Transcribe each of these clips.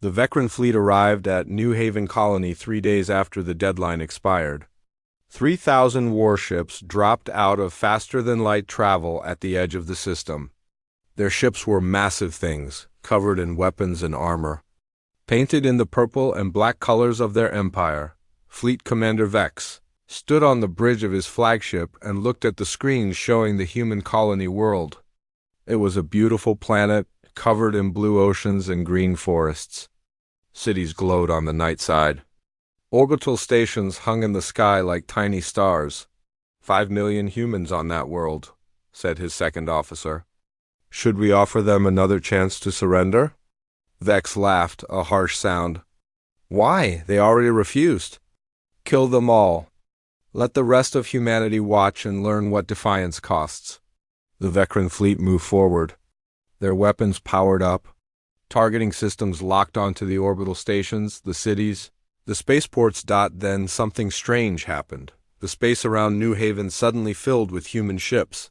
The Vecran fleet arrived at New Haven Colony 3 days after the deadline expired. 3,000 warships dropped out of faster-than-light travel at the edge of the system. Their ships were massive things, covered in weapons and armor. Painted in the purple and black colors of their empire, Fleet Commander Vex stood on the bridge of his flagship and looked at the screens showing the human colony world. It was a beautiful planet, covered in blue oceans and green forests. Cities glowed on the night side. Orbital stations hung in the sky like tiny stars. 5 million humans on that world, said his second officer. Should we offer them another chance to surrender? Vex laughed, a harsh sound. Why? They already refused. Kill them all. Let the rest of humanity watch and learn what defiance costs. The Vecran fleet moved forward. Their weapons powered up. Targeting systems locked onto the orbital stations, the cities, the spaceports. Then something strange happened. The space around New Haven suddenly filled with human ships.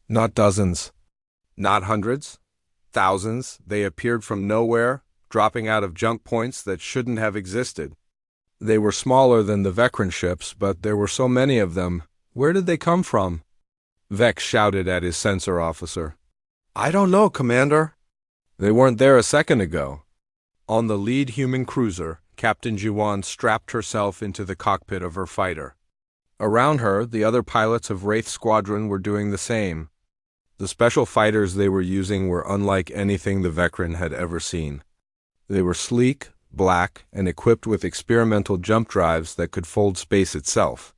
Not dozens. Not hundreds. Thousands. They appeared from nowhere, dropping out of jump points that shouldn't have existed. They were smaller than the Vecran ships, but there were so many of them. Where did they come from? Vex shouted at his sensor officer. I don't know, Commander. They weren't there a second ago. On the lead human cruiser, Captain Jiwan strapped herself into the cockpit of her fighter. Around her, the other pilots of Wraith Squadron were doing the same. The special fighters they were using were unlike anything the Vecran had ever seen. They were sleek, black, and equipped with experimental jump drives that could fold space itself.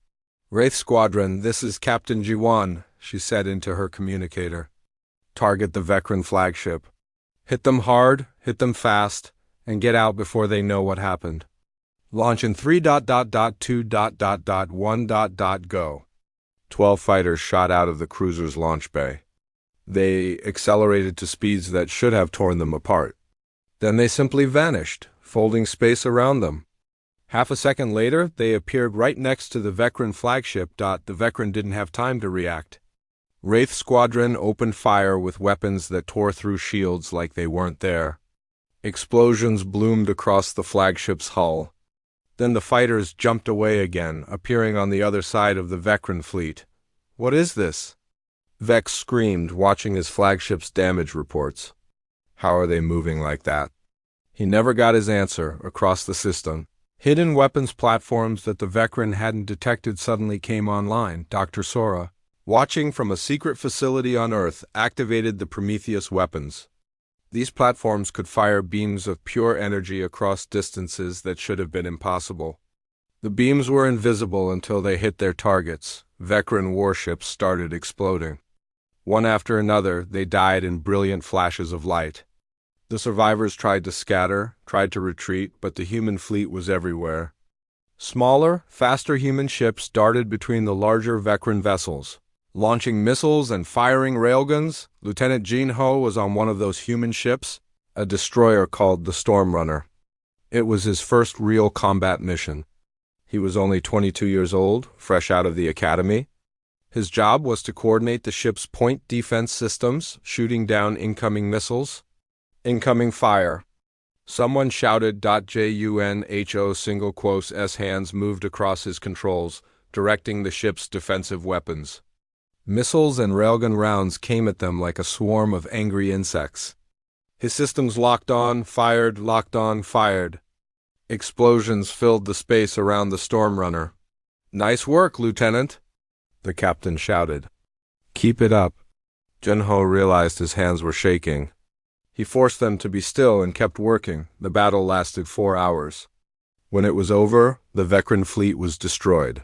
Wraith Squadron, this is Captain Jiwan, she said into her communicator. Target the Vecran flagship. Hit them hard, hit them fast, and get out before they know what happened. Launch in 3.2.1. Go. 12 fighters shot out of the cruiser's launch bay. They accelerated to speeds that should have torn them apart. Then they simply vanished, folding space around them. Half a second later, they appeared right next to the Vecran flagship. The Vecran didn't have time to react. Wraith Squadron opened fire with weapons that tore through shields like they weren't there. Explosions bloomed across the flagship's hull. Then the fighters jumped away again, appearing on the other side of the Vecran fleet. What is this? Vex screamed, watching his flagship's damage reports. How are they moving like that? He never got his answer. Across the system, hidden weapons platforms that the Vecran hadn't detected suddenly came online. Dr. Sora, watching from a secret facility on Earth, activated the Prometheus weapons. These platforms could fire beams of pure energy across distances that should have been impossible. The beams were invisible until they hit their targets. Vecran warships started exploding. One after another, they died in brilliant flashes of light. The survivors tried to scatter, tried to retreat, but the human fleet was everywhere. Smaller, faster human ships darted between the larger Vecran vessels, launching missiles and firing railguns. Lieutenant Jin Ho was on one of those human ships, a destroyer called the Storm Runner. It was his first real combat mission. He was only 22 years old, fresh out of the academy. His job was to coordinate the ship's point defense systems, shooting down incoming missiles. Incoming fire. Someone shouted. JUNHO single quotes S hands moved across his controls, directing the ship's defensive weapons. Missiles and railgun rounds came at them like a swarm of angry insects. His systems locked on, fired, locked on, fired. Explosions filled the space around the Storm Runner. Nice work, Lieutenant, the captain shouted. Keep it up. Junho realized his hands were shaking. He forced them to be still and kept working. The battle lasted 4 hours. When it was over, the Vecran fleet was destroyed.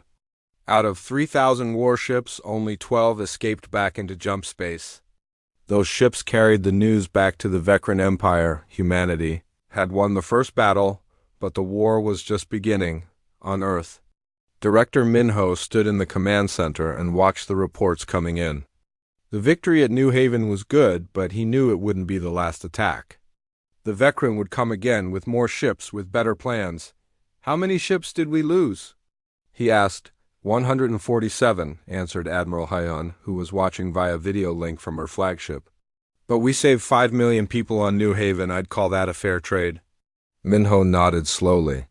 Out of 3,000 warships, only 12 escaped back into jump space. Those ships carried the news back to the Vecran Empire. Humanity had won the first battle, but the war was just beginning, on Earth. Director Minho stood in the command center and watched the reports coming in. The victory at New Haven was good, but he knew it wouldn't be the last attack. The Vecran would come again with more ships, with better plans. How many ships did we lose? He asked. 147, answered Admiral Hyun, who was watching via video link from her flagship. But we saved 5 million people on New Haven. I'd call that a fair trade. Minho nodded slowly.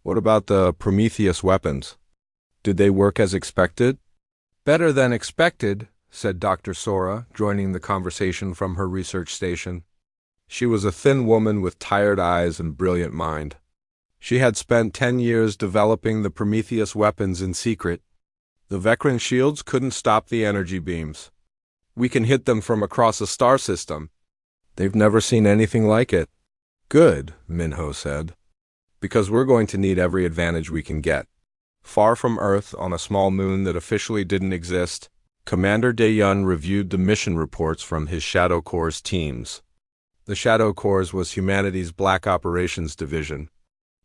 What about the Prometheus weapons? Did they work as expected? Better than expected, said Dr. Sora, joining the conversation from her research station. She was a thin woman with tired eyes and brilliant mind. She had spent 10 years developing the Prometheus weapons in secret. The Vecran shields couldn't stop the energy beams. We can hit them from across a star system. They've never seen anything like it. Good, Minho said, because we're going to need every advantage we can get. Far from Earth, on a small moon that officially didn't exist, Commander Dae-Yun reviewed the mission reports from his Shadow Corps teams. The Shadow Corps was humanity's Black Operations Division.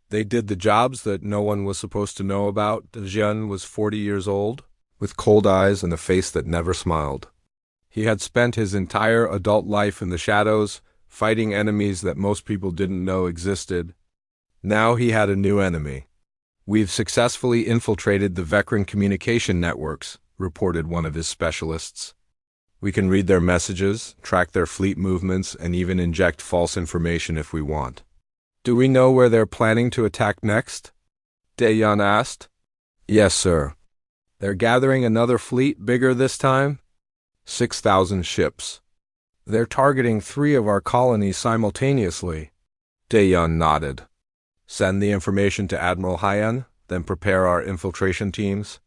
They did the jobs that no one was supposed to know about. Dae-Yun was 40 years old, with cold eyes and a face that never smiled. He had spent his entire adult life in the shadows, fighting enemies that most people didn't know existed. Now he had a new enemy. We've successfully infiltrated the Vecran communication networks, reported one of his specialists. We can read their messages, track their fleet movements, and even inject false information if we want. Do we know where they're planning to attack next? Dae-Yun asked. Yes, sir. They're gathering another fleet bigger this time? 6,000 ships. They're targeting 3 of our colonies simultaneously. Dae-Yun nodded. Send the information to Admiral Hyan, then prepare our infiltration teams.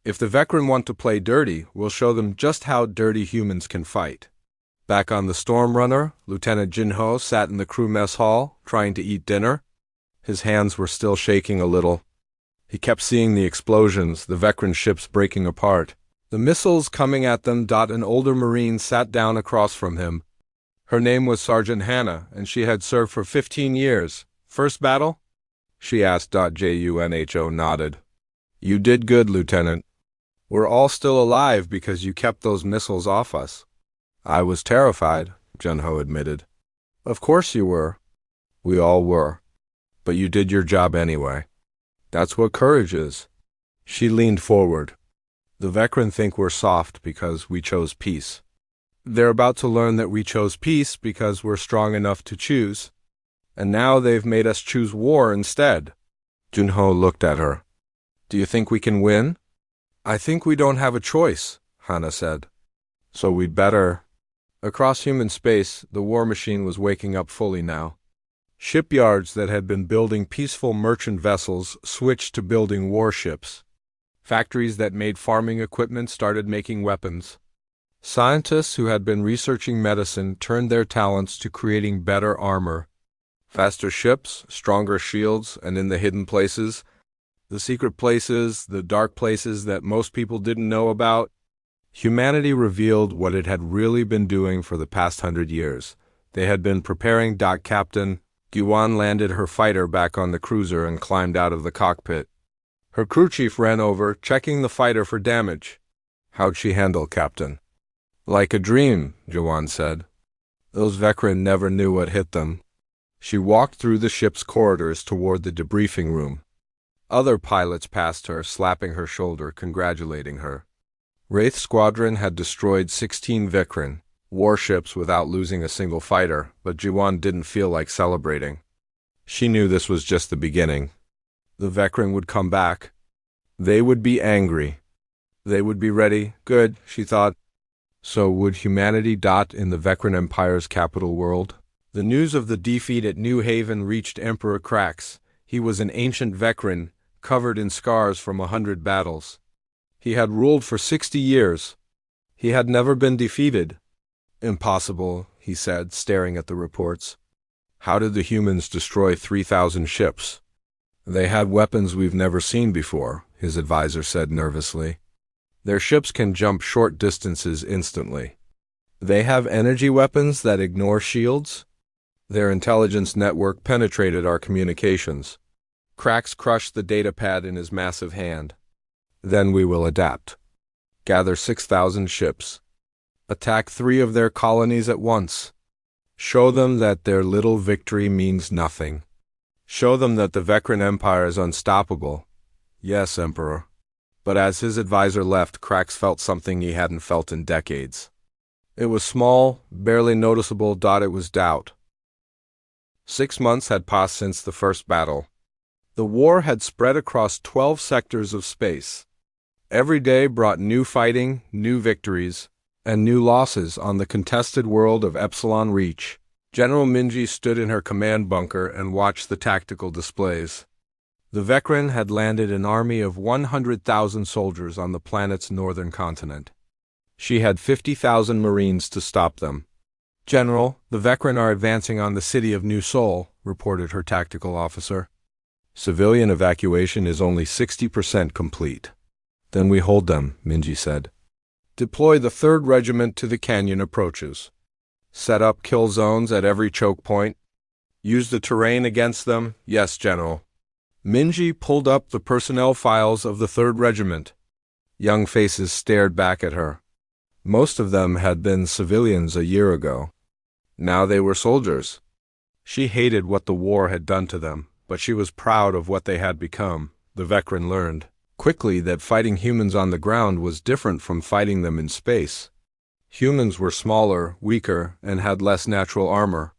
If the Vecran want to play dirty, we'll show them just how dirty humans can fight. Back on the Storm Runner, Lieutenant Jinho sat in the crew mess hall, trying to eat dinner. His hands were still shaking a little. He kept seeing the explosions, the Vecran ships breaking apart. The missiles coming at them. An older Marine sat down across from him. Her name was Sergeant Hannah, and she had served for 15 years. First battle? She asked. Junho nodded. You did good, Lieutenant. We're all still alive because you kept those missiles off us. I was terrified, Junho admitted. Of course you were. We all were. But you did your job anyway. That's what courage is. She leaned forward. The Vecran think we're soft because we chose peace. They're about to learn that we chose peace because we're strong enough to choose. And now they've made us choose war instead. Junho looked at her. Do you think we can win? I think we don't have a choice, Hannah said. So we'd better... Across human space, the war machine was waking up fully now. Shipyards that had been building peaceful merchant vessels switched to building warships. Factories that made farming equipment started making weapons. Scientists who had been researching medicine turned their talents to creating better armor. Faster ships, stronger shields, and in the hidden places, the secret places, the dark places that most people didn't know about, humanity revealed what it had really been doing for the past 100 years. They had been preparing. Captain Guan landed her fighter back on the cruiser and climbed out of the cockpit. Her crew chief ran over, checking the fighter for damage. How'd she handle, Captain? Like a dream, Guan said. Those Vecran never knew what hit them. She walked through the ship's corridors toward the debriefing room. Other pilots passed her, slapping her shoulder, congratulating her. Wraith Squadron had destroyed 16 Vecran warships without losing a single fighter, but Guan didn't feel like celebrating. She knew this was just the beginning. The Vecran would come back. They would be angry. They would be ready. Good, she thought. So would humanity. In the Vecran Empire's capital world. The news of the defeat at New Haven reached Emperor Krax. He was an ancient Vecran, covered in scars from 100 battles. He had ruled for 60 years. He had never been defeated. Impossible, he said, staring at the reports. How did the humans destroy 3,000 ships? They had weapons we've never seen before, his advisor said nervously. Their ships can jump short distances instantly. They have energy weapons that ignore shields? Their intelligence network penetrated our communications. Krax crushed the datapad in his massive hand. Then we will adapt. Gather 6,000 ships. Attack 3 of their colonies at once. Show them that their little victory means nothing. Show them that the Vecran Empire is unstoppable. Yes, Emperor. But as his advisor left, Krax felt something he hadn't felt in decades. It was small, barely noticeable. It was doubt. 6 months had passed since the first battle. The war had spread across 12 sectors of space. Every day brought new fighting, new victories, and new losses on the contested world of Epsilon Reach. General Minji stood in her command bunker and watched the tactical displays. The Vecren had landed an army of 100,000 soldiers on the planet's northern continent. She had 50,000 Marines to stop them. "General, the Vecren are advancing on the city of New Seoul," reported her tactical officer. "Civilian evacuation is only 60% complete." "Then we hold them," Minji said. "Deploy the 3rd Regiment to the canyon approaches. Set up kill zones at every choke point. Use the terrain against them." "Yes, General." Minji pulled up the personnel files of the 3rd Regiment. Young faces stared back at her. Most of them had been civilians a year ago. Now they were soldiers. She hated what the war had done to them, but she was proud of what they had become. The Vecren learned quickly that fighting humans on the ground was different from fighting them in space. Humans were smaller, weaker, and had less natural armor.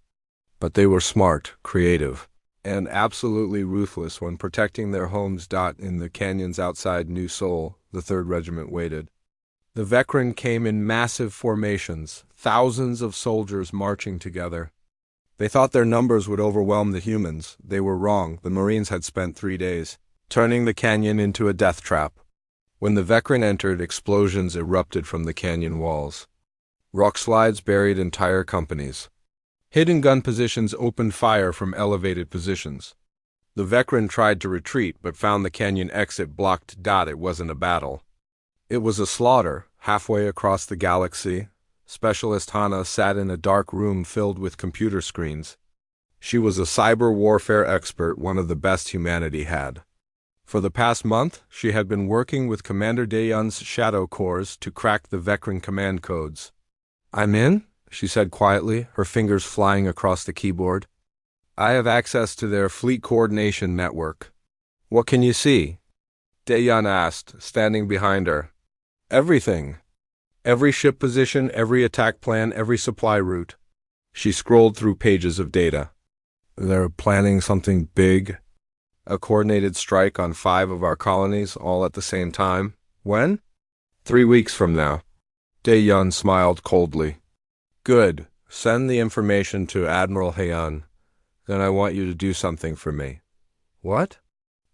But they were smart, creative, and absolutely ruthless when protecting their homes. In the canyons outside New Seoul, the 3rd Regiment waited. The Vecren came in massive formations, thousands of soldiers marching together. They thought their numbers would overwhelm the humans. They were wrong. The Marines had spent 3 days turning the canyon into a death trap. When the Vecren entered, explosions erupted from the canyon walls. Rock slides buried entire companies. Hidden gun positions opened fire from elevated positions. The Vecren tried to retreat but found the canyon exit blocked. It wasn't a battle. It was a slaughter. Halfway across the galaxy, Specialist Hana sat in a dark room filled with computer screens. She was a cyber warfare expert, one of the best humanity had. For the past month, she had been working with Commander Daeyeon's Shadow Corps to crack the Vecren command codes. "I'm in," she said quietly, her fingers flying across the keyboard. "I have access to their fleet coordination network." "What can you see?" Daeyeon asked, standing behind her. "Everything. Every ship position, every attack plan, every supply route." She scrolled through pages of data. "They're planning something big. A coordinated strike on 5 of our colonies, all at the same time." "When?" 3 weeks from now." Daeyeon smiled coldly. "Good. Send the information to Admiral Haeun. Then I want you to do something for me." "What?"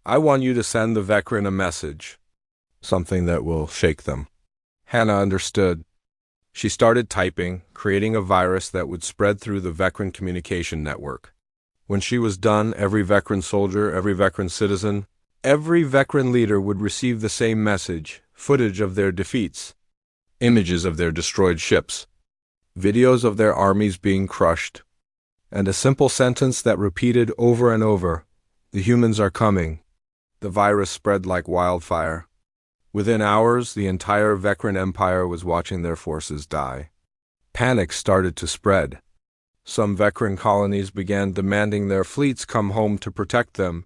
"I want you to send the Vecren a message. Something that will shake them." Hannah understood. She started typing, creating a virus that would spread through the Vecren communication network. When she was done, every Vecren soldier, every Vecren citizen, every Vecren leader would receive the same message: footage of their defeats, images of their destroyed ships, videos of their armies being crushed, and a simple sentence that repeated over and over: "The humans are coming." The virus spread like wildfire. Within hours, the entire Vecren Empire was watching their forces die. Panic started to spread. Some Vecren colonies began demanding their fleets come home to protect them.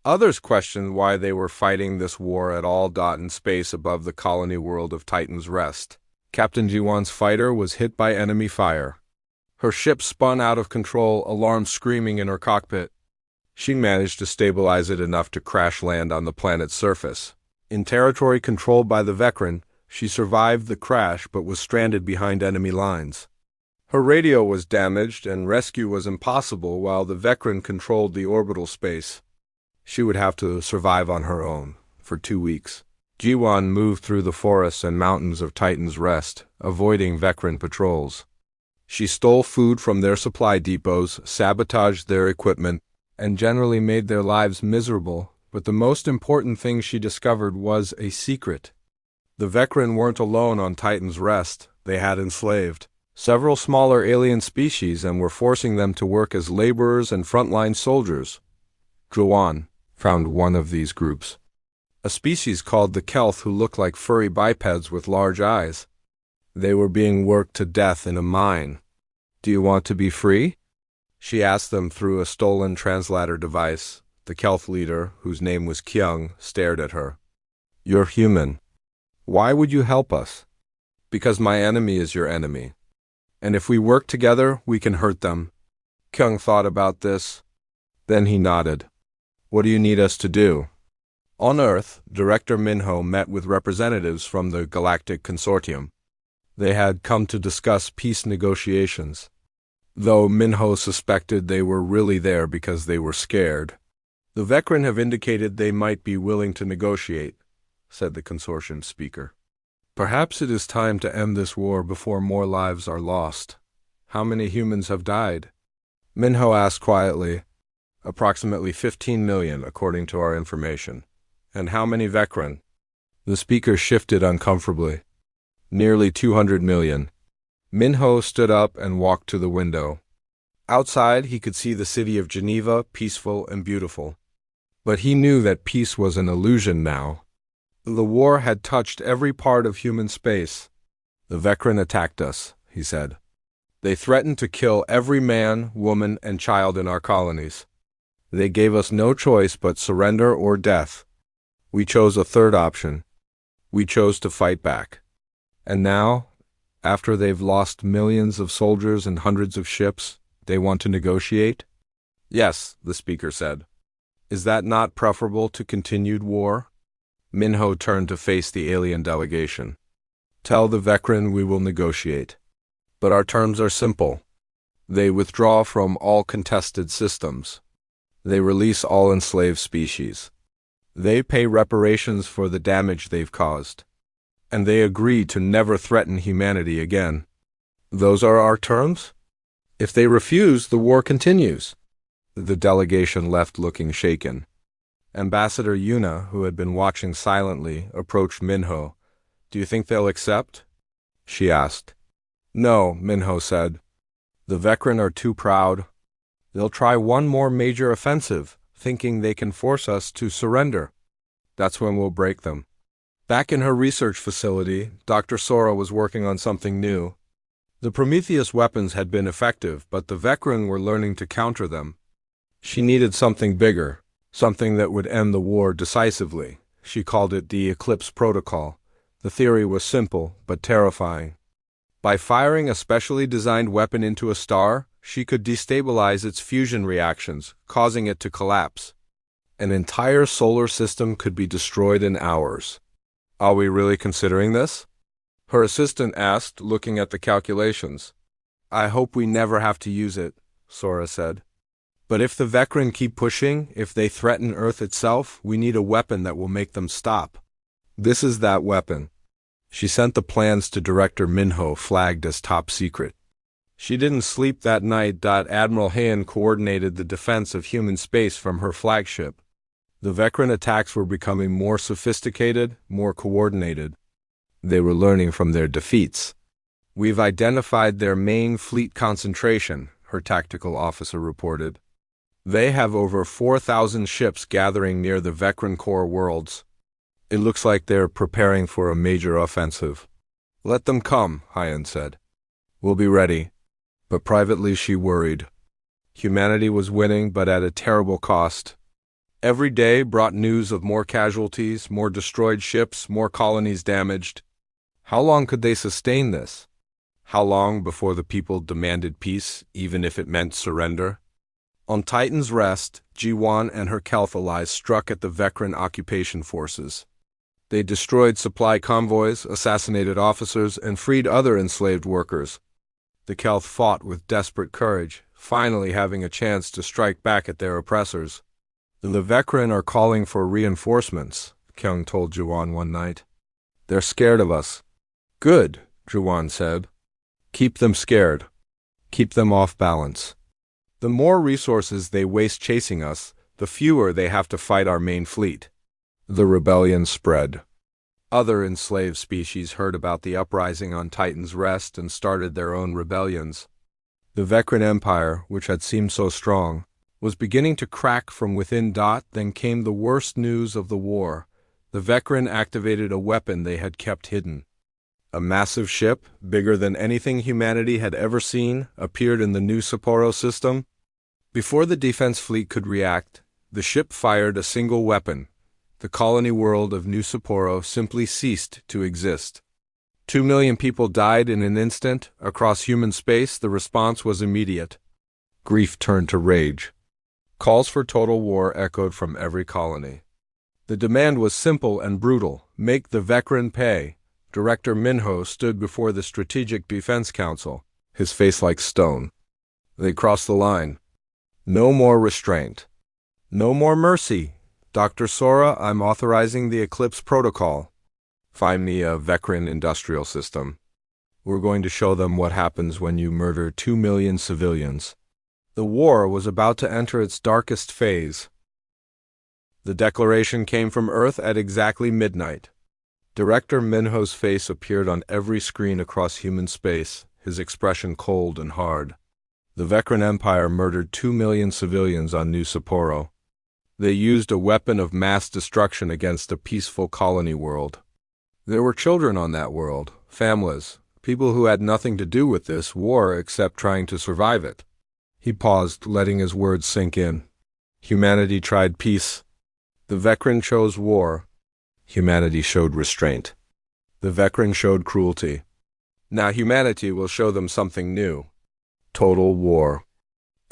Others questioned why they were fighting this war at all. In space above the colony world of Titan's Rest, Captain Jiwon's fighter was hit by enemy fire. Her ship spun out of control, alarms screaming in her cockpit. She managed to stabilize it enough to crash land on the planet's surface. In territory controlled by the Vecren, she survived the crash but was stranded behind enemy lines. Her radio was damaged and rescue was impossible while the Vecren controlled the orbital space. She would have to survive on her own for 2 weeks. Jiwon moved through the forests and mountains of Titan's Rest, avoiding Vecren patrols. She stole food from their supply depots, sabotaged their equipment, and generally made their lives miserable. But the most important thing she discovered was a secret. The Vecren weren't alone on Titan's Rest. They had enslaved several smaller alien species and were forcing them to work as laborers and frontline soldiers. Jiwon found one of these groups, a species called the Kelth who looked like furry bipeds with large eyes. They were being worked to death in a mine. "Do you want to be free?" she asked them through a stolen translator device. The Kelth leader, whose name was Kyung, stared at her. "You're human. Why would you help us?" "Because my enemy is your enemy. And if we work together, we can hurt them." Kyung thought about this. Then he nodded. What do you need us to do? On Earth, Director Minho met with representatives from the Galactic Consortium. They had come to discuss peace negotiations, though Minho suspected they were really there because they were scared. The Vecran have indicated they might be willing to negotiate, said the consortium speaker. Perhaps it is time to end this war before more lives are lost. How many humans have died? Minho asked quietly. Approximately 15 million, according to our information. And how many Vecran? The speaker shifted uncomfortably. Nearly 200 million. Minho stood up and walked to the window. Outside, he could see the city of Geneva, peaceful and beautiful. But he knew that peace was an illusion now. The war had touched every part of human space. The Vecran attacked us, he said. They threatened to kill every man, woman, and child in our colonies. They gave us no choice but surrender or death. We chose a third option. We chose to fight back. And now, after they've lost millions of soldiers and hundreds of ships, they want to negotiate? Yes, the speaker said. Is that not preferable to continued war? Minho turned to face the alien delegation. Tell the Vecran we will negotiate. But our terms are simple. They withdraw from all contested systems. They release all enslaved species. They pay reparations for the damage they've caused. And they agree to never threaten humanity again. Those are our terms? If they refuse, the war continues. The delegation left looking shaken. Ambassador Yuna, who had been watching silently, approached Minho. Do you think they'll accept? She asked. No, Minho said. The Vecran are too proud. They'll try one more major offensive, thinking they can force us to surrender. That's when we'll break them. Back in her research facility, Dr. Sora was working on something new. The Prometheus weapons had been effective, but the Vecran were learning to counter them. She needed something bigger. Something that would end the war decisively. She called it the Eclipse Protocol. The theory was simple, but terrifying. By firing a specially designed weapon into a star, she could destabilize its fusion reactions, causing it to collapse. An entire solar system could be destroyed in hours. Are we really considering this? Her assistant asked, looking at the calculations. I hope we never have to use it, Sora said. But if the Vecran keep pushing, if they threaten Earth itself, we need a weapon that will make them stop. This is that weapon. She sent the plans to Director Minho, flagged as top secret. She didn't sleep that night. Admiral Heian coordinated the defense of human space from her flagship. The Vecran attacks were becoming more sophisticated, more coordinated. They were learning from their defeats. We've identified their main fleet concentration, her tactical officer reported. They have over 4,000 ships gathering near the Vecran core worlds. It looks like they're preparing for a major offensive. Let them come, Heian said. We'll be ready. But privately she worried. Humanity was winning, but at a terrible cost. Every day brought news of more casualties, more destroyed ships, more colonies damaged. How long could they sustain this? How long before the people demanded peace, even if it meant surrender? On Titan's Rest, Ji-Wan and her Kelth allies struck at the Vecran occupation forces. They destroyed supply convoys, assassinated officers, and freed other enslaved workers. The Kelth fought with desperate courage, finally having a chance to strike back at their oppressors. The Vecran are calling for reinforcements, Kyung told Ji-Wan one night. They're scared of us. Good, Ji-Wan said. Keep them scared. Keep them off balance. The more resources they waste chasing us, the fewer they have to fight our main fleet. The rebellion spread. Other enslaved species heard about the uprising on Titan's Rest and started their own rebellions. The Vecran Empire, which had seemed so strong, was beginning to crack from within. Then came the worst news of the war. The Vecran activated a weapon they had kept hidden. A massive ship, bigger than anything humanity had ever seen, appeared in the new Sapporo system. Before the defense fleet could react, the ship fired a single weapon. The colony world of New Sapporo simply ceased to exist. 2 million people died in an instant. Across human space, the response was immediate. Grief turned to rage. Calls for total war echoed from every colony. The demand was simple and brutal: make the Vecren pay. Director Minho stood before the Strategic Defense Council, his face like stone. They crossed the line. No more restraint. No more mercy. Dr. Sora, I'm authorizing the Eclipse Protocol. Find me a Vecren industrial system. We're going to show them what happens when you murder 2 million civilians. The war was about to enter its darkest phase. The declaration came from Earth at exactly midnight. Director Minho's face appeared on every screen across human space, his expression cold and hard. The Vecren Empire murdered 2 million civilians on New Sapporo. They used a weapon of mass destruction against a peaceful colony world. There were children on that world, families, people who had nothing to do with this war except trying to survive it. He paused, letting his words sink in. Humanity tried peace. The Vecren chose war. Humanity showed restraint. The Vecren showed cruelty. Now humanity will show them something new. Total war.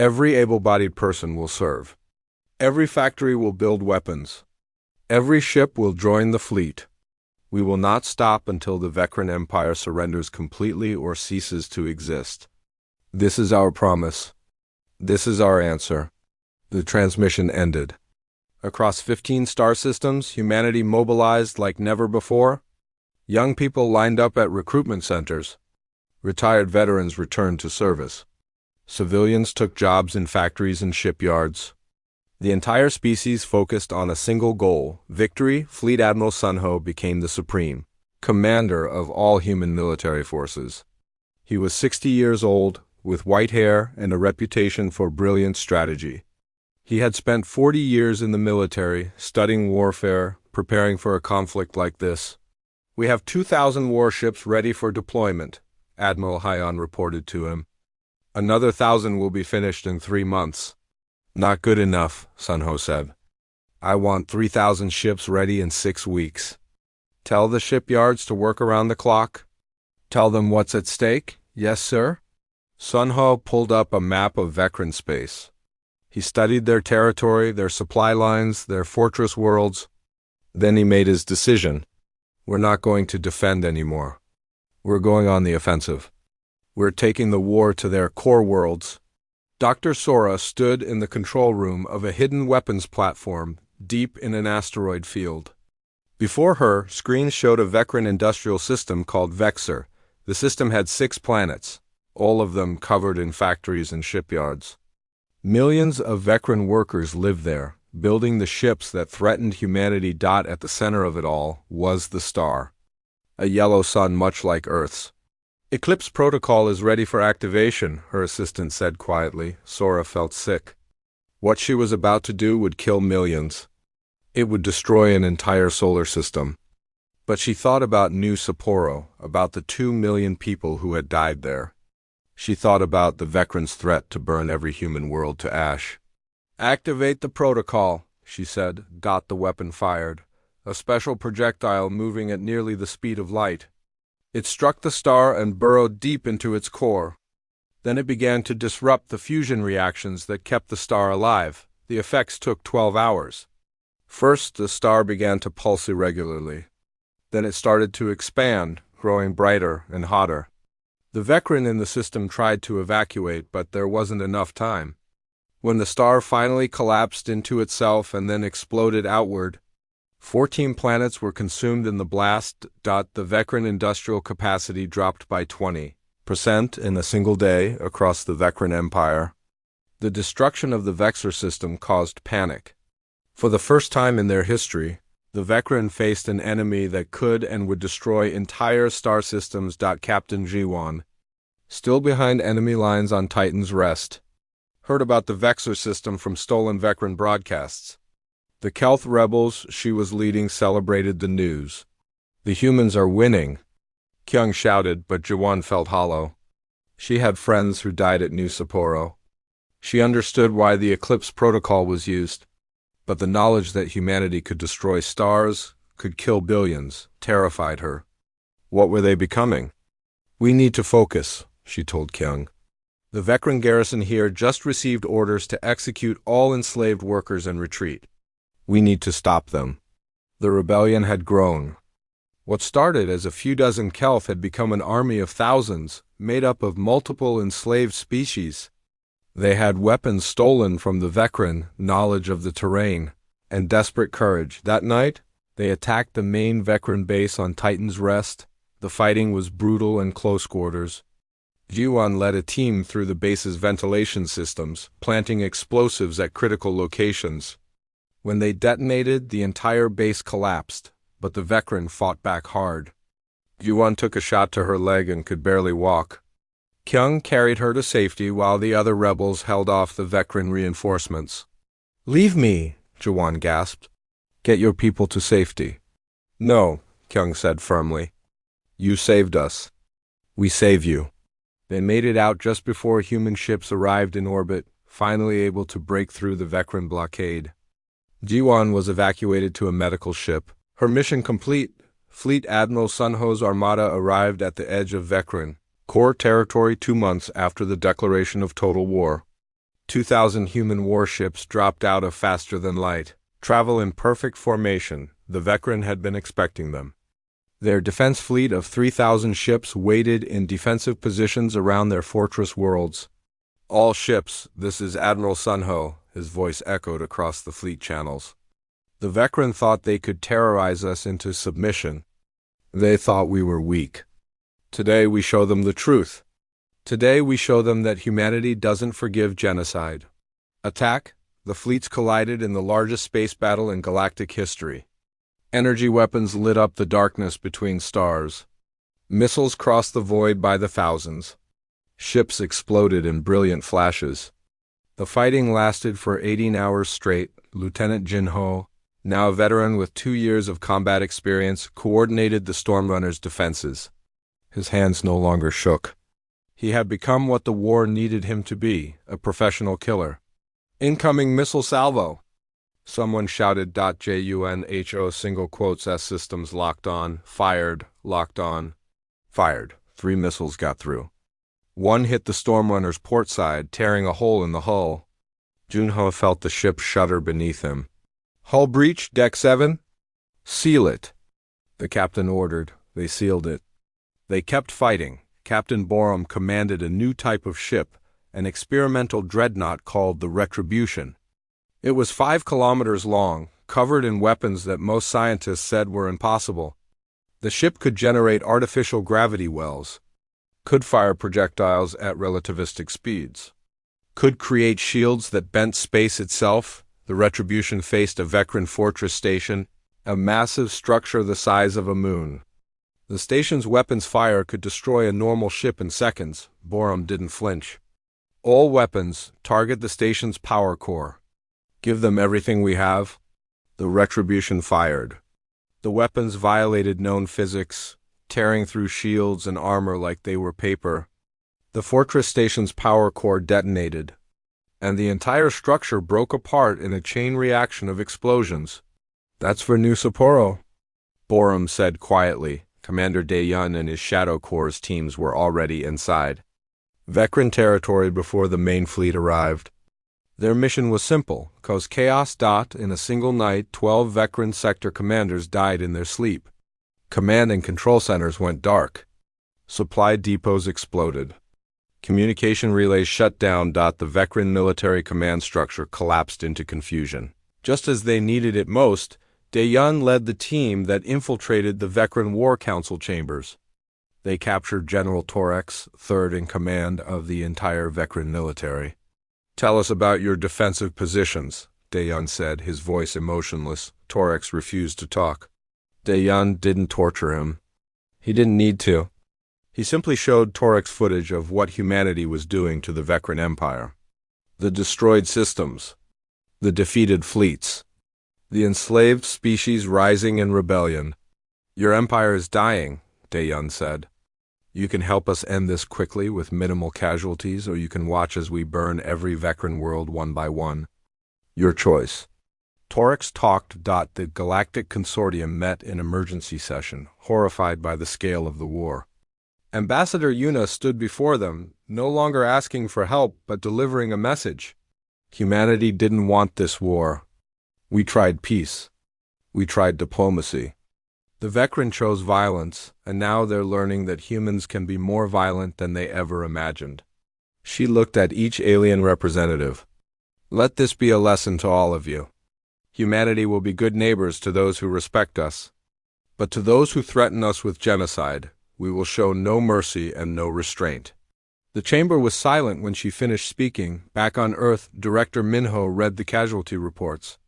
Every able-bodied person will serve. Every factory will build weapons. Every ship will join the fleet. We will not stop until the Vecren Empire surrenders completely or ceases to exist. This is our promise. This is our answer. The transmission ended. Across 15 star systems, humanity mobilized like never before. Young people lined up at recruitment centers. Retired veterans returned to service. Civilians took jobs in factories and shipyards. The entire species focused on a single goal: victory. Fleet Admiral Sunho became the supreme commander of all human military forces. He was 60 years old, with white hair and a reputation for brilliant strategy. He had spent 40 years in the military, studying warfare, preparing for a conflict like this. We have 2,000 warships ready for deployment, Admiral Hyon reported to him. Another 1,000 will be finished in 3 months. Not good enough, Sunho said. I want 3,000 ships ready in 6 weeks. Tell the shipyards to work around the clock. Tell them what's at stake. Yes, sir. Sunho pulled up a map of Vecren space. He studied their territory, their supply lines, their fortress worlds. Then he made his decision. We're not going to defend anymore. We're going on the offensive. We're taking the war to their core worlds. Dr. Sora stood in the control room of a hidden weapons platform deep in an asteroid field. Before her, screens showed a Vecren industrial system called Vexor. The system had 6 planets, all of them covered in factories and shipyards. Millions of Vecren workers lived there, building the ships that threatened humanity. At the center of it all was the star, a yellow sun much like Earth's. Eclipse Protocol is ready for activation, her assistant said quietly. Sora felt sick. What she was about to do would kill millions. It would destroy an entire solar system. But she thought about New Sapporo, about the 2 million people who had died there. She thought about the Vecren's threat to burn every human world to ash. Activate the protocol, she said. The weapon fired, a special projectile moving at nearly the speed of light. It struck the star and burrowed deep into its core. Then it began to disrupt the fusion reactions that kept the star alive. The effects took 12 hours. First, the star began to pulse irregularly. Then it started to expand, growing brighter and hotter. The Vecren in the system tried to evacuate, but there wasn't enough time. When the star finally collapsed into itself and then exploded outward, 14 planets were consumed in the blast. The Vecren industrial capacity dropped by 20% in a single day across the Vecren Empire. The destruction of the Vexor system caused panic. For the first time in their history, the Vecren faced an enemy that could and would destroy entire star systems. Captain Jiwan, still behind enemy lines on Titan's Rest, heard about the Vexor system from stolen Vecren broadcasts. The Kelth rebels she was leading celebrated the news. The humans are winning, Kyung shouted, but Jiwan felt hollow. She had friends who died at New Sapporo. She understood why the Eclipse Protocol was used, but the knowledge that humanity could destroy stars, could kill billions, terrified her. What were they becoming? We need to focus, she told Kyung. The Vecran garrison here just received orders to execute all enslaved workers and retreat. We need to stop them. The rebellion had grown. What started as a few dozen Kelth had become an army of thousands, made up of multiple enslaved species. They had weapons stolen from the Vecran, knowledge of the terrain, and desperate courage. That night, they attacked the main Vecran base on Titan's Rest. The fighting was brutal and close quarters. Jiwan led a team through the base's ventilation systems, planting explosives at critical locations. When they detonated, the entire base collapsed, but the Vecran fought back hard. Jiwan took a shot to her leg and could barely walk. Kyung carried her to safety while the other rebels held off the Vecran reinforcements. "Leave me," Jiwan gasped. "Get your people to safety." "No," Kyung said firmly. "You saved us. We save you." They made it out just before human ships arrived in orbit, finally able to break through the Vecran blockade. Jiwan was evacuated to a medical ship. Her mission complete, Fleet Admiral Sunho's armada arrived at the edge of Vecran core territory 2 months after the declaration of total war. 2,000 human warships dropped out of faster than light. Travel in perfect formation, the Vecran had been expecting them. Their defense fleet of 3,000 ships waited in defensive positions around their fortress worlds. "All ships, this is Admiral Sunho," his voice echoed across the fleet channels. "The Vecran thought they could terrorize us into submission. They thought we were weak. Today we show them the truth. Today we show them that humanity doesn't forgive genocide." Attack! The fleets collided in the largest space battle in galactic history. Energy weapons lit up the darkness between stars. Missiles crossed the void by the thousands. Ships exploded in brilliant flashes. The fighting lasted for 18 hours straight. Lieutenant Jinho, now a veteran with 2 years of combat experience, coordinated the Stormrunners' defenses. His hands no longer shook. He had become what the war needed him to be, a professional killer. "Incoming missile salvo!" Someone shouted. "JUNHO single quotes S systems locked on, fired, locked on, fired." 3 missiles got through. One hit the Stormrunner's port side, tearing a hole in the hull. Junho felt the ship shudder beneath him. "Hull breach, Deck 7? Seal it," the captain ordered. They sealed it. They kept fighting. Captain Borum commanded a new type of ship, an experimental dreadnought called the Retribution. It was 5 kilometers long, covered in weapons that most scientists said were impossible. The ship could generate artificial gravity wells, could fire projectiles at relativistic speeds, could create shields that bent space itself. The Retribution faced a Vecran fortress station, a massive structure the size of a moon. The station's weapons fire could destroy a normal ship in seconds. Borum didn't flinch. "All weapons, target the station's power core. Give them everything we have." The Retribution fired. The weapons violated known physics, tearing through shields and armor like they were paper. The fortress station's power core detonated, and the entire structure broke apart in a chain reaction of explosions. "That's for New Sapporo," Borum said quietly. Commander Daeyun and his Shadow Corps teams were already inside Vecran territory before the main fleet arrived. Their mission was simple, cause chaos. In a single night, 12 Vecran sector commanders died in their sleep. Command and control centers went dark. Supply depots exploded. Communication relays shut down. The Vecran military command structure collapsed into confusion. Just as they needed it most, Daeyun led the team that infiltrated the Vecran War Council chambers. They captured General Torex, third in command of the entire Vecran military. "Tell us about your defensive positions," Daeyun said, his voice emotionless. Torex refused to talk. Daeyun didn't torture him. He didn't need to. He simply showed Torex footage of what humanity was doing to the Vecran Empire. The destroyed systems, the defeated fleets, the enslaved species rising in rebellion. "Your empire is dying," Daeyun said. "You can help us end this quickly with minimal casualties, or you can watch as we burn every Vecran world one by one. Your choice." Torex talked. The Galactic Consortium met in emergency session, horrified by the scale of the war. Ambassador Yuna stood before them. no longer asking for help but delivering a message. Humanity didn't want this war. We tried peace. We tried diplomacy. The Vecren chose violence, and now they're learning that humans can be more violent than they ever imagined. She looked at each alien representative. Let this be a lesson to all of you. Humanity will be good neighbors to those who respect us. But to those who threaten us with genocide, we will show no mercy and no restraint. The chamber was silent when she finished speaking. Back on Earth, Director Minho read the casualty reports.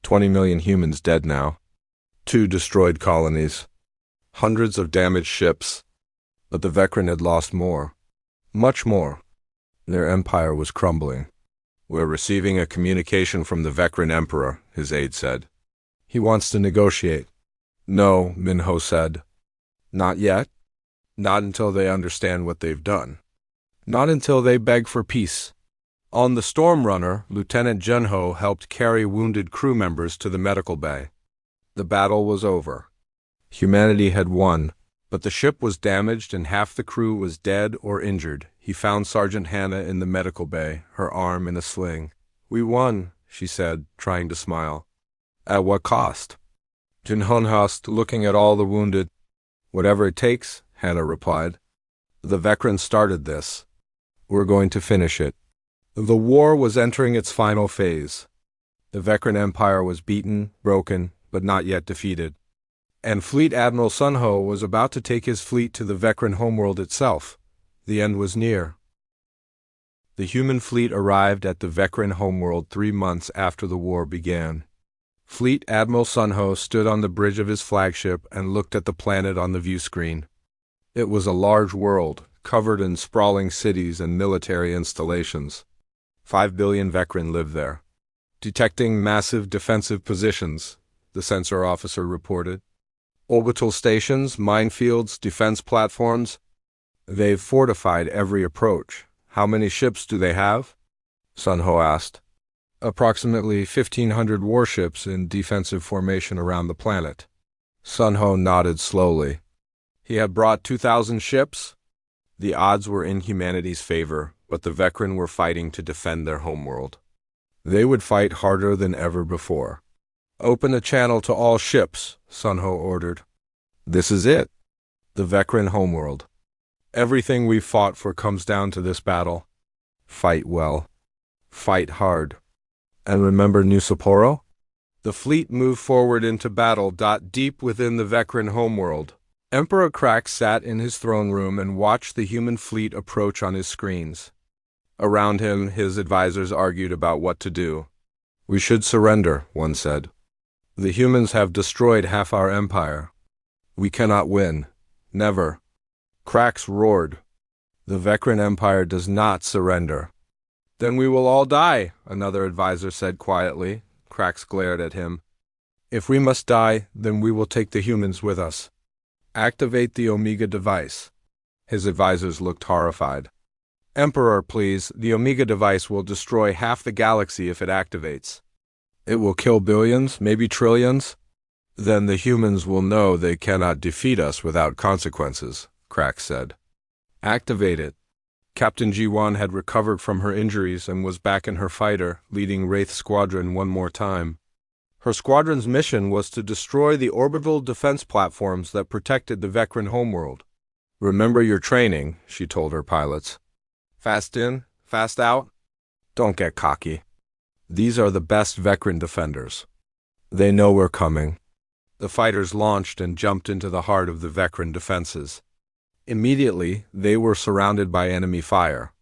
20 million humans dead now. 2 destroyed colonies. Hundreds of damaged ships. But the Vecren had lost more. Much more. Their empire was crumbling. We're receiving a communication from the Vecren Emperor, his aide said. He wants to negotiate. No, Minho said. Not yet. Not until they understand what they've done. Not until they beg for peace. On the Storm Runner, Lieutenant Junho helped carry wounded crew members to the medical bay. The battle was over. Humanity had won, but the ship was damaged and half the crew was dead or injured. He found Sergeant Hannah in the medical bay, her arm in a sling. We won, she said, trying to smile. At what cost? Junho asked, looking at all the wounded. Whatever it takes, Hannah replied. The Vecren started this. We're going to finish it. The war was entering its final phase. The Vecren Empire was beaten, broken, but not yet defeated. And Fleet Admiral Sunho was about to take his fleet to the Vecren homeworld itself. The end was near. The human fleet arrived at the Vecren homeworld 3 months after the war began. Fleet Admiral Sunho stood on the bridge of his flagship and looked at the planet on the view screen. It was a large world, covered in sprawling cities and military installations. 5 billion Vecren lived there. Detecting massive defensive positions, the sensor officer reported. Orbital stations, minefields, defense platforms. They've fortified every approach. How many ships do they have? Sunho asked. Approximately 1,500 warships in defensive formation around the planet. Sunho nodded slowly. He had brought 2,000 ships? The odds were in humanity's favor, but the Vecren were fighting to defend their homeworld. They would fight harder than ever before. Open a channel to all ships, Sunho ordered. This is it. The Vecren homeworld. Everything we've fought for comes down to this battle. Fight well. Fight hard. And remember New Sapporo? The fleet moved forward into battle. Deep within the Vecren homeworld, Emperor Crax sat in his throne room and watched the human fleet approach on his screens. Around him, his advisors argued about what to do. We should surrender, one said. The humans have destroyed half our empire. We cannot win. Never. Crax roared. The Vecren Empire does not surrender. Then we will all die, another advisor said quietly. Crax glared at him. If we must die, then we will take the humans with us. Activate the Omega device. His advisors looked horrified. Emperor, please, the Omega device will destroy half the galaxy if it activates. It will kill billions, maybe trillions. Then the humans will know they cannot defeat us without consequences, Crax said. Activate it. Captain G1 had recovered from her injuries and was back in her fighter, leading Wraith Squadron one more time. Her squadron's mission was to destroy the orbital defense platforms that protected the Vecren homeworld. Remember your training, she told her pilots. Fast in, fast out. Don't get cocky. These are the best Vecren defenders. They know we're coming. The fighters launched and jumped into the heart of the Vecren defenses. Immediately, they were surrounded by enemy fire.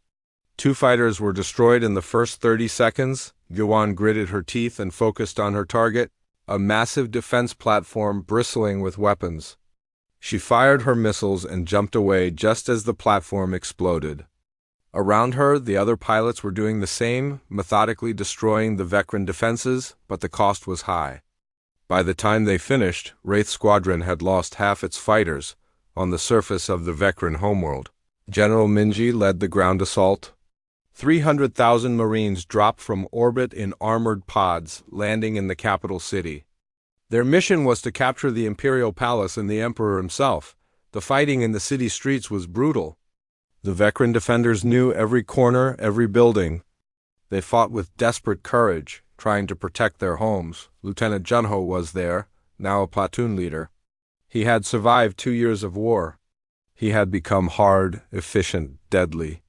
2 fighters were destroyed in the first 30 seconds. Yuan gritted her teeth and focused on her target, a massive defense platform bristling with weapons. She fired her missiles and jumped away just as the platform exploded. Around her, the other pilots were doing the same, methodically destroying the Vecren defenses, but the cost was high. By the time they finished, Wraith Squadron had lost half its fighters on the surface of the Vecren homeworld. General Minji led the ground assault. 300,000 Marines dropped from orbit in armored pods, landing in the capital city. Their mission was to capture the Imperial Palace and the Emperor himself. The fighting in the city streets was brutal. The veteran defenders knew every corner, every building. They fought with desperate courage, trying to protect their homes. Lieutenant Junho was there, now a platoon leader. He had survived 2 years of war. He had become hard, efficient, deadly.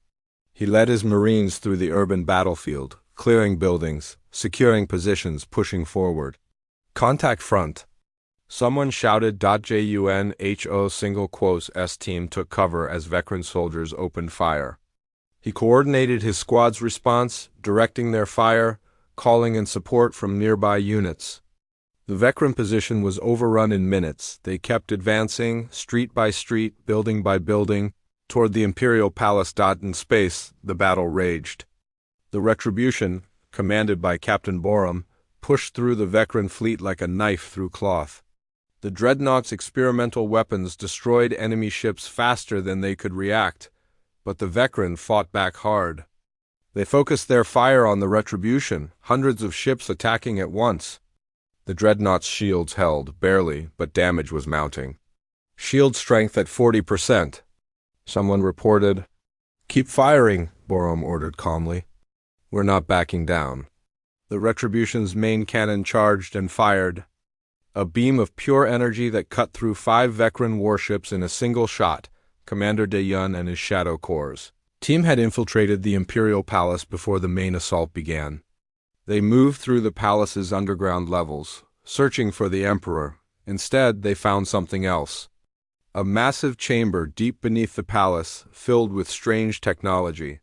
He led his Marines through the urban battlefield, clearing buildings, securing positions, pushing forward. Contact front. Someone shouted. JUNHO single quotes S team took cover as veteran soldiers opened fire. He coordinated his squad's response, directing their fire, calling in support from nearby units. The veteran position was overrun in minutes. They kept advancing, street by street, building by building, toward the Imperial Palace. In space, the battle raged. The Retribution, commanded by Captain Borum, pushed through the veteran fleet like a knife through cloth. The Dreadnought's experimental weapons destroyed enemy ships faster than they could react, but the veteran fought back hard. They focused their fire on the Retribution, hundreds of ships attacking at once. The Dreadnought's shields held, barely, but damage was mounting. Shield strength at 40%. Someone reported. "Keep firing," Borum ordered calmly. "We're not backing down." The Retribution's main cannon charged and fired. A beam of pure energy that cut through 5 veteran warships in a single shot. Commander De Yun and his Shadow Corps team had infiltrated the Imperial Palace before the main assault began. They moved through the palace's underground levels, searching for the Emperor. Instead, they found something else. A massive chamber deep beneath the palace, filled with strange technology.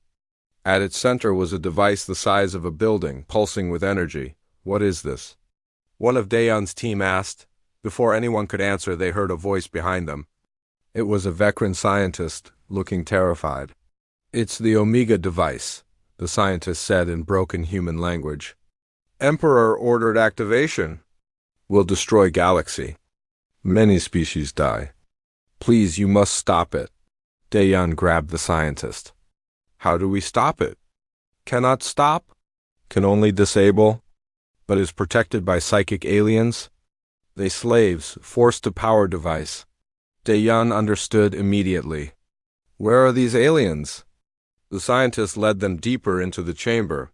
At its center was a device the size of a building, pulsing with energy. "What is this?" one of Daeon's team asked. Before anyone could answer, they heard a voice behind them. It was a veteran scientist, looking terrified. "It's the Omega device," the scientist said in broken human language. "Emperor ordered activation. Will destroy galaxy. Many species die. Please, you must stop it." Daeon grabbed the scientist. "How do we stop it?" "Cannot stop. Can only disable. But is protected by psychic aliens. They slaves, forced to power device." Daeon understood immediately. "Where are these aliens?" The scientist led them deeper into the chamber.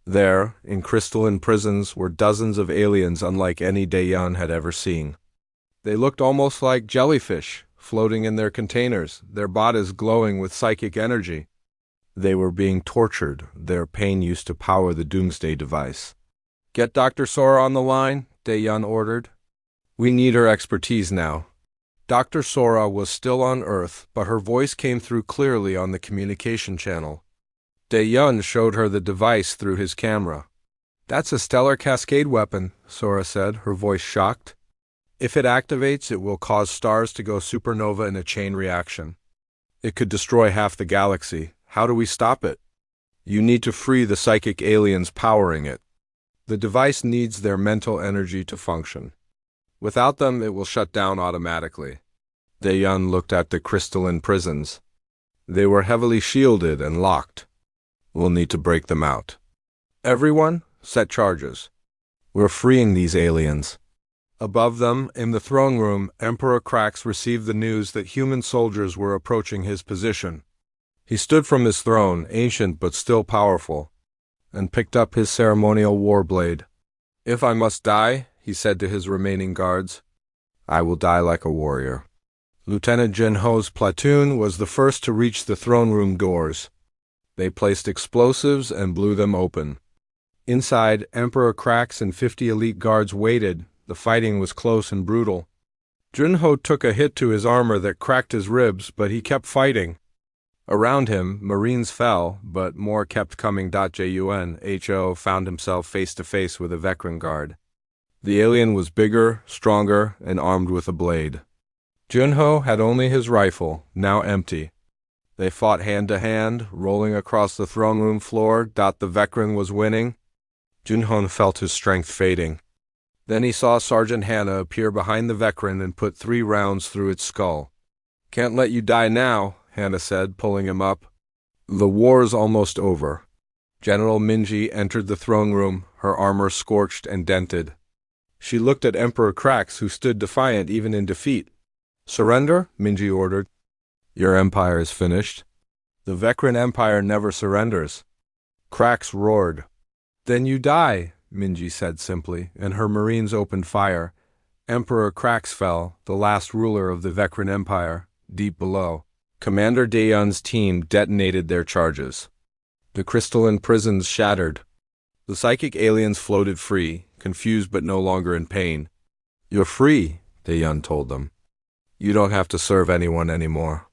There, in crystalline prisons, were dozens of aliens unlike any Daeon had ever seen. They looked almost like jellyfish, floating in their containers, their bodies glowing with psychic energy. They were being tortured. Their pain used to power the Doomsday device. "Get Dr. Sora on the line," Daeon ordered. "We need her expertise now." Dr. Sora was still on Earth, but her voice came through clearly on the communication channel. Daeon showed her the device through his camera. "That's a stellar cascade weapon," Sora said, her voice shocked. "If it activates, it will cause stars to go supernova in a chain reaction. It could destroy half the galaxy. How do we stop it?" "You need to free the psychic aliens powering it. The device needs their mental energy to function. Without them, it will shut down automatically." Daeon looked at the crystalline prisons. They were heavily shielded and locked. "We'll need to break them out." "Everyone, set charges. We're freeing these aliens." Above them, in the throne room, Emperor Krax received the news that human soldiers were approaching his position. He stood from his throne, ancient but still powerful, and picked up his ceremonial war blade. "If I must die," he said to his remaining guards, "I will die like a warrior." Lieutenant Jinho's platoon was the first to reach the throne room doors. They placed explosives and blew them open. Inside, Emperor Krax and 50 elite guards waited. The fighting was close and brutal. Jinho took a hit to his armor that cracked his ribs, but he kept fighting. Around him, Marines fell, but more kept coming. JUNHO found himself face to face with a veteran guard. The alien was bigger, stronger, and armed with a blade. Junho had only his rifle, now empty. They fought hand to hand, rolling across the throne room floor. The veteran was winning. Junho felt his strength fading. Then he saw Sergeant Hannah appear behind the veteran and put 3 rounds through its skull. "Can't let you die now," Hannah said, pulling him up. "The war's almost over." General Minji entered the throne room, her armor scorched and dented. She looked at Emperor Krax, who stood defiant even in defeat. "Surrender," Minji ordered. "Your empire is finished." The Vecran Empire never surrenders. Krax roared. Then you die, Minji said simply, and her marines opened fire. Emperor Krax fell, the last ruler of the Vecran Empire, deep below. Commander Daeyeon's team detonated their charges. The crystalline prisons shattered. The psychic aliens floated free, confused but no longer in pain. You're free, Daeyeon told them. You don't have to serve anyone anymore.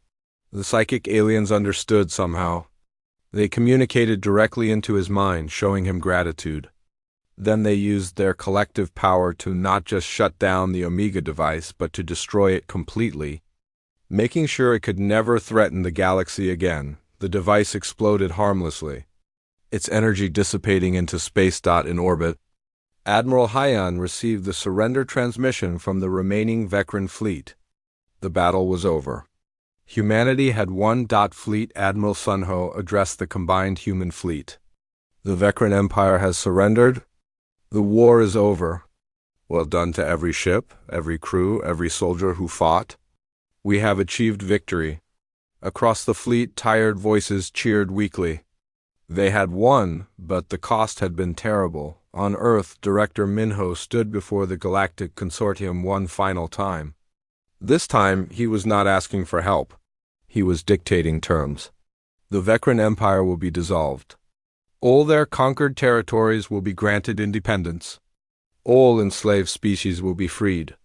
The psychic aliens understood somehow. They communicated directly into his mind, showing him gratitude. Then they used their collective power to not just shut down the Omega device, but to destroy it completely. Making sure it could never threaten the galaxy again, the device exploded harmlessly, its energy dissipating into space. In orbit, Admiral Hyan received the surrender transmission from the remaining Vecran fleet. The battle was over. Humanity had won. Fleet Admiral Sunho addressed the combined human fleet. The Vecran Empire has surrendered. The war is over. Well done to every ship, every crew, every soldier who fought. We have achieved victory. Across the fleet, tired voices cheered weakly. They had won, but the cost had been terrible. On Earth, Director Minho stood before the Galactic Consortium one final time. This time, he was not asking for help. He was dictating terms. The Vecran Empire will be dissolved. All their conquered territories will be granted independence. All enslaved species will be freed.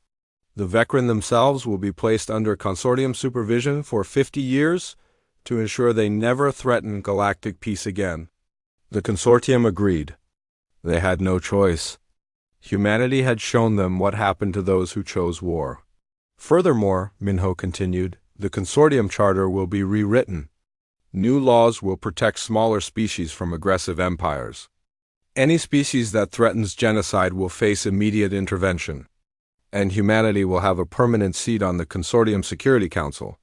The Vecran themselves will be placed under consortium supervision for 50 years to ensure they never threaten galactic peace again. The consortium agreed. They had no choice. Humanity had shown them what happened to those who chose war. Furthermore, Minho continued, the consortium charter will be rewritten. New laws will protect smaller species from aggressive empires. Any species that threatens genocide will face immediate intervention. And humanity will have a permanent seat on the Consortium Security Council.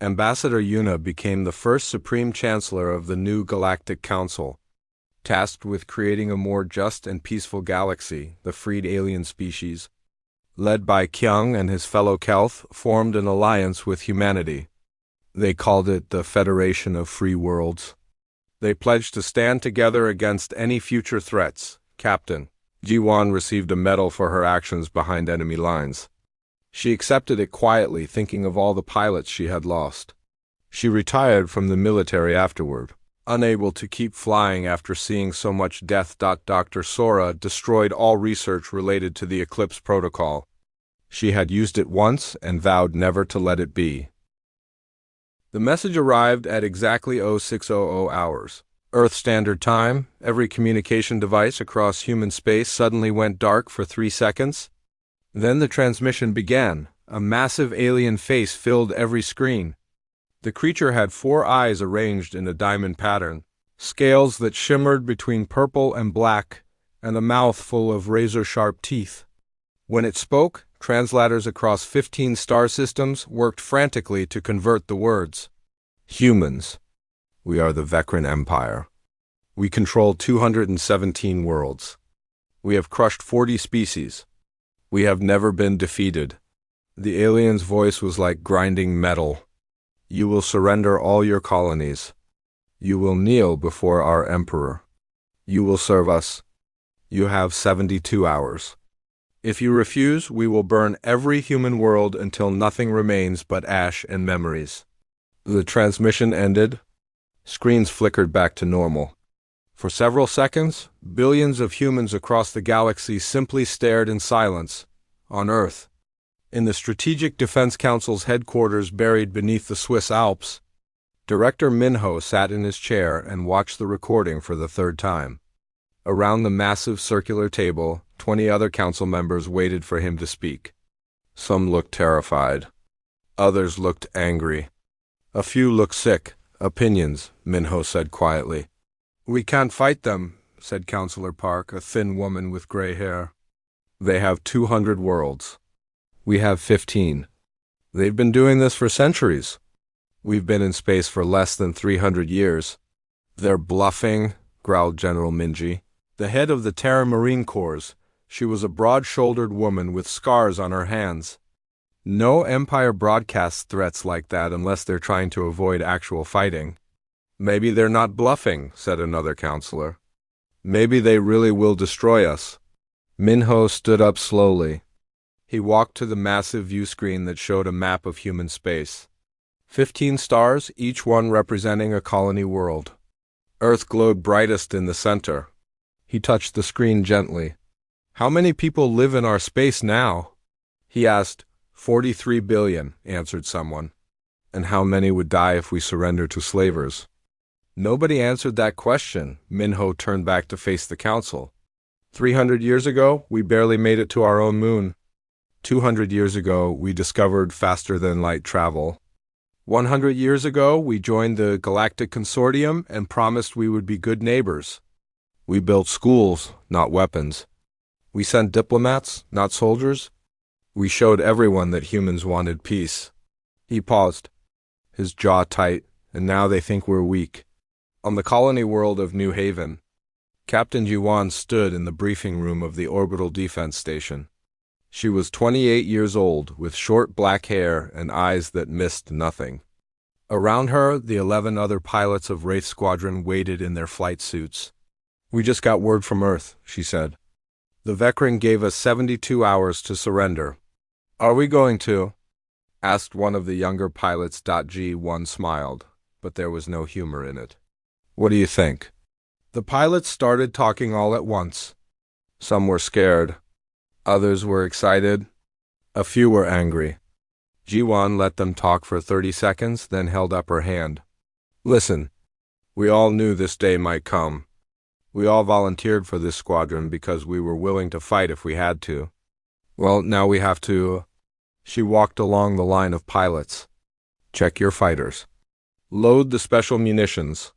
Ambassador Yuna became the first Supreme Chancellor of the new Galactic Council. Tasked with creating a more just and peaceful galaxy, the freed alien species, led by Kyung and his fellow Kelth, formed an alliance with humanity. They called it the Federation of Free Worlds. They pledged to stand together against any future threats. Captain Ji-won received a medal for her actions behind enemy lines. She accepted it quietly, thinking of all the pilots she had lost. She retired from the military afterward, unable to keep flying after seeing so much death. Dr. Sora destroyed all research related to the Eclipse Protocol. She had used it once and vowed never to let it be. The message arrived at exactly 0600 hours. Earth Standard Time. Every communication device across human space suddenly went dark for 3 seconds. Then the transmission began. A massive alien face filled every screen. The creature had 4 eyes arranged in a diamond pattern, scales that shimmered between purple and black, and a mouth full of razor-sharp teeth. When it spoke, translators across 15 star systems worked frantically to convert the words. Humans. We are the Vecran Empire. We control 217 worlds. We have crushed 40 species. We have never been defeated. The alien's voice was like grinding metal. You will surrender all your colonies. You will kneel before our emperor. You will serve us. You have 72 hours. If you refuse, we will burn every human world until nothing remains but ash and memories. The transmission ended. Screens flickered back to normal. For several seconds, billions of humans across the galaxy simply stared in silence. On Earth, in the Strategic Defense Council's headquarters buried beneath the Swiss Alps, Director Minho sat in his chair and watched the recording for the 3rd time. Around the massive circular table, 20 other council members waited for him to speak. Some looked terrified. Others looked angry. A few looked sick. Opinions, Minho said quietly. We can't fight them, said Councillor Park, a thin woman with gray hair. They have 200 worlds. We have 15. They've been doing this for centuries. We've been in space for less than 300 years. They're bluffing, growled General Minji, the head of the Terra Marine Corps. She was a broad-shouldered woman with scars on her hands. No empire broadcasts threats like that unless they're trying to avoid actual fighting. Maybe they're not bluffing, said another counselor. Maybe they really will destroy us. Minho stood up slowly. He walked to the massive view screen that showed a map of human space. 15 stars, each one representing a colony world. Earth glowed brightest in the center. He touched the screen gently. How many people live in our space now? He asked. 43 billion, answered someone. And how many would die if we surrender to slavers? Nobody answered that question. Minho turned back to face the council. 300 years ago, we barely made it to our own moon. 200 years ago, we discovered faster-than-light travel. 100 years ago, we joined the Galactic Consortium and promised we would be good neighbors. We built schools, not weapons. We sent diplomats, not soldiers. We showed everyone that humans wanted peace. He paused, his jaw tight, and now they think we're weak. On the colony world of New Haven, Captain Yuan stood in the briefing room of the Orbital Defense Station. She was 28 years old, with short black hair and eyes that missed nothing. Around her, the 11 other pilots of Wraith Squadron waited in their flight suits. We just got word from Earth, she said. The Vecran gave us 72 hours to surrender. Are we going to? Asked one of the younger pilots. G1 smiled, but there was no humor in it. What do you think? The pilots started talking all at once. Some were scared. Others were excited. A few were angry. G1 let them talk for 30 seconds, then held up her hand. Listen, we all knew this day might come. We all volunteered for this squadron because we were willing to fight if we had to. Well, now we have to. She walked along the line of pilots. Check your fighters. Load the special munitions.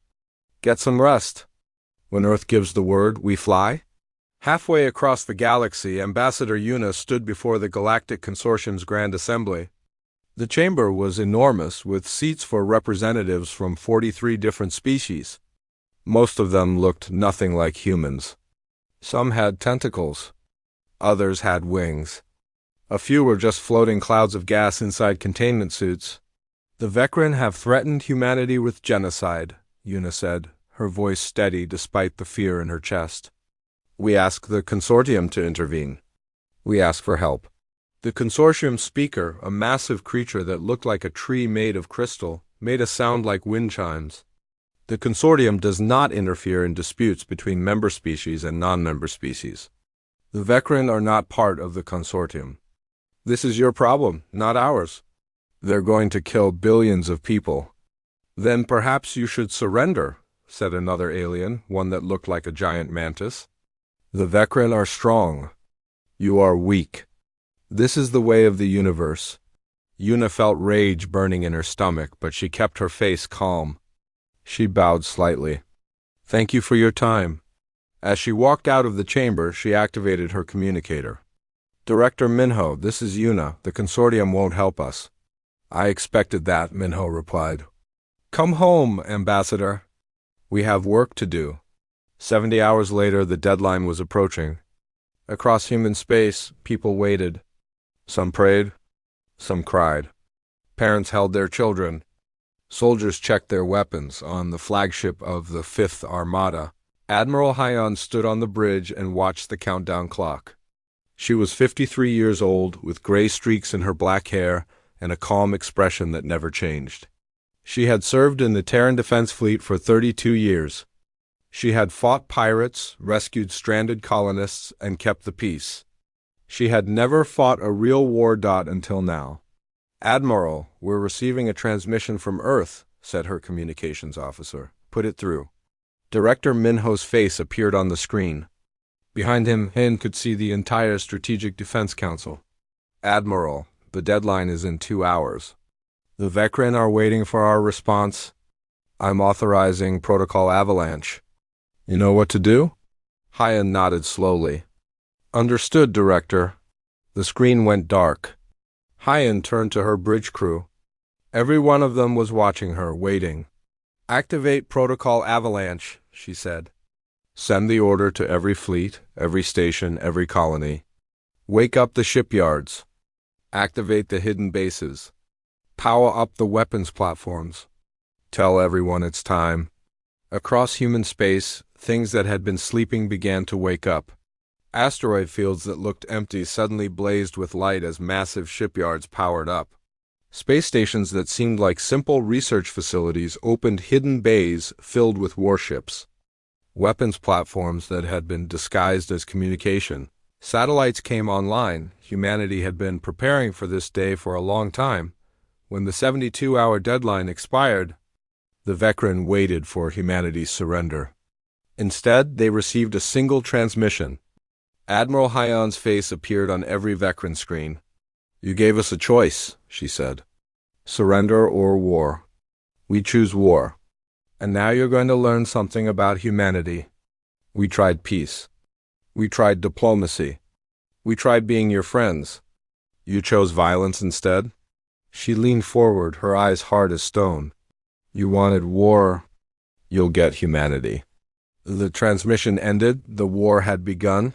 Get some rest. When Earth gives the word, we fly? Halfway across the galaxy, Ambassador Yuna stood before the Galactic Consortium's Grand Assembly. The chamber was enormous, with seats for representatives from 43 different species. Most of them looked nothing like humans. Some had tentacles. Others had wings. A few were just floating clouds of gas inside containment suits. The Vecran have threatened humanity with genocide, Yuna said, her voice steady despite the fear in her chest. We ask the consortium to intervene. We ask for help. The consortium speaker, a massive creature that looked like a tree made of crystal, made a sound like wind chimes. The consortium does not interfere in disputes between member species and non-member species. The Vecran are not part of the consortium. This is your problem, not ours. They're going to kill billions of people. Then perhaps you should surrender, said another alien, one that looked like a giant mantis. The Vecran are strong. You are weak. This is the way of the universe. Yuna felt rage burning in her stomach, but she kept her face calm. She bowed slightly. Thank you for your time. As she walked out of the chamber, she activated her communicator. Director Minho, this is Yuna. The consortium won't help us. I expected that, Minho replied. Come home, Ambassador. We have work to do. 70 hours later, the deadline was approaching. Across human space, people waited. Some prayed. Some cried. Parents held their children. Soldiers checked their weapons on the flagship of the 5th Armada. Admiral Hyon stood on the bridge and watched the countdown clock. She was 53 years old, with gray streaks in her black hair and a calm expression that never changed. She had served in the Terran Defense Fleet for 32 years. She had fought pirates, rescued stranded colonists, and kept the peace. She had never fought a real war. Until now. Admiral, we're receiving a transmission from Earth, said her communications officer. Put it through. Director Minho's face appeared on the screen. Behind him, Hin could see the entire Strategic Defense Council. Admiral, the deadline is in 2 hours. The Vecran are waiting for our response. I'm authorizing Protocol Avalanche. You know what to do? Hyon nodded slowly. Understood, Director. The screen went dark. Hyon turned to her bridge crew. Every one of them was watching her, waiting. Activate Protocol Avalanche, she said. Send the order to every fleet, every station, every colony. Wake up the shipyards. Activate the hidden bases. Power up the weapons platforms. Tell everyone it's time. Across human space, things that had been sleeping began to wake up. Asteroid fields that looked empty suddenly blazed with light as massive shipyards powered up. Space stations that seemed like simple research facilities opened hidden bays filled with warships. Weapons platforms that had been disguised as communication. Satellites came online. Humanity had been preparing for this day for a long time. When the 72-hour deadline expired, the Vecran waited for humanity's surrender. Instead, they received a single transmission. Admiral Hyon's face appeared on every Vecran screen. "You gave us a choice," she said. "Surrender or war. We choose war. And now you're going to learn something about humanity. We tried peace. We tried diplomacy. We tried being your friends. You chose violence instead?" She leaned forward, her eyes hard as stone. "You wanted war. You'll get humanity." The transmission ended. The war had begun.